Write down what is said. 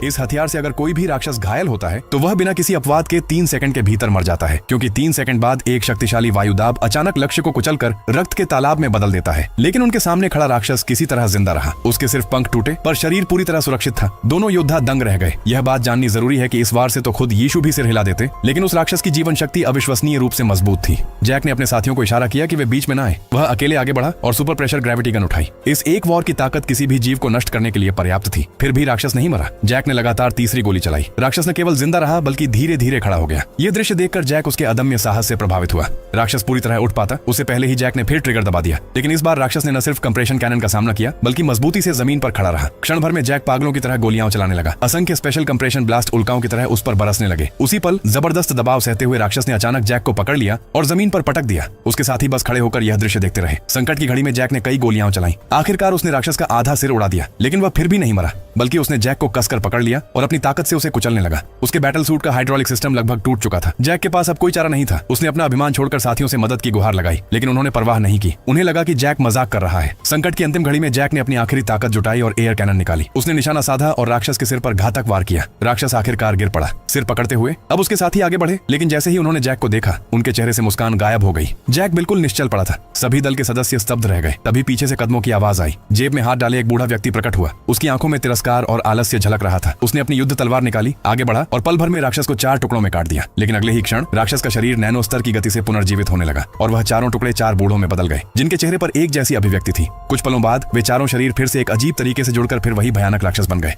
इस हथियार से अगर कोई भी राक्षस घायल होता है तो वह बिना किसी अपवाद के 3 सेकंड के भीतर मर जाता है, क्योंकि 3 सेकंड बाद एक शक्तिशाली वायुदाब अचानक लक्ष्य को कुचलकर रक्त के तालाब में बदल देता है। लेकिन उनके सामने खड़ा राक्षस किसी तरह जिंदा रहा। उसके सिर्फ पंख टूटे पर शरीर पूरी तरह सुरक्षित था। दोनों योद्धा दंग रह गए। यह बात जाननी जरूरी है कि इस वार से तो खुद यीशु भी सिर हिला देते, लेकिन उस राक्षस की जीवन शक्ति अविश्वसनीय रूप से मजबूत थी। जैक ने अपने साथियों को इशारा किया कि वे बीच में ना आए। वह अकेले आगे बढ़ा और सुपर प्रेशर ग्रेविटी गन उठाई। इस एक वॉर की ताकत किसी भी जीव को नष्ट करने के लिए पर्याप्त थी। फिर भी राक्षस नहीं मरा। जैक ने लगातार तीसरी गोली चलाई। राक्षस न केवल जिंदा रहा बल्कि धीरे धीरे खड़ा हो गया। ये दृश्य देखकर जैक उसके अदम्य साहस से प्रभावित हुआ। राक्षस पूरी तरह उठ पाता उससे पहले ही जैक ने फिर ट्रिगर दबा दिया, लेकिन इस बार राक्षस ने न सिर्फ कंप्रेशन कैनन का सामना किया बल्कि मजबूती से जमीन पर खड़ा रहा। क्षण भर में जैक पागलों की तरह गोलियां चलाने लगा। असंख्य स्पेशल कंप्रेशन ब्लास्ट उल्काओं की तरह उस पर बरसने लगे। उसी पल जबरदस्त दबाव सहते हुए राक्षस ने अचानक जैक को पकड़ लिया और जमीन पर पटक दिया। उसके साथी बस खड़े होकर यह दृश्य देखते रहे। संकट की घड़ी में जैक ने कई गोलियां चलाई। आखिरकार उसने राक्षस का आधा सिर उड़ा दिया, लेकिन वह फिर भी नहीं मरा, बल्कि उसने जैक को कसकर पकड़ लिया और अपनी ताकत से उसे कुचलने लगा। उसके बैटल सूट का हाइड्रोलिक सिस्टम लगभग टूट चुका था। जैक के पास अब कोई चारा नहीं था। उसने अपना अभिमान छोड़कर साथियों से मदद की गुहार लगाई, लेकिन उन्होंने परवाह नहीं की। उन्हें लगा कि जैक मजाक कर रहा है। संकट की अंतिम घड़ी में जैक ने अपनी आखिरी ताकत जुटाई और एयर कैनन निकाली। उसने निशाना साधा और राक्षस के सिर पर घातक वार किया। राक्षस आखिरकार गिर पड़ा, सिर पकड़ते हुए। अब उसके साथी आगे बढ़े, लेकिन जैसे ही उन्होंने जैक को देखा, उनके चेहरे से मुस्कान गायब हो गई। जैक बिल्कुल निश्चल पड़ा था। सभी दल के सदस्य स्तब्ध रह गए। तभी पीछे से कदमों की आवाज आई। जेब में हाथ डाले एक बूढ़ा व्यक्ति प्रकट हुआ। उसकी आंखों में तिरस्कार और आलस्य झलक रहा था। उसने अपनी युद्ध तलवार निकाली, आगे बढ़ा और पल भर में राक्षस को 4 टुकड़ों में काट दिया। लेकिन अगले ही क्षण राक्षस का शरीर नैनो स्तर की गति से पुनर्जीवित होने लगा और वह चारों टुकड़े 4 बूढ़ों में बदल गए, जिनके चेहरे पर एक जैसी अभिव्यक्ति थी। कुछ पलों बाद वे चारों शरीर फिर से एक अजीब तरीके से जुड़कर फिर वही भयानक राक्षस बन गए।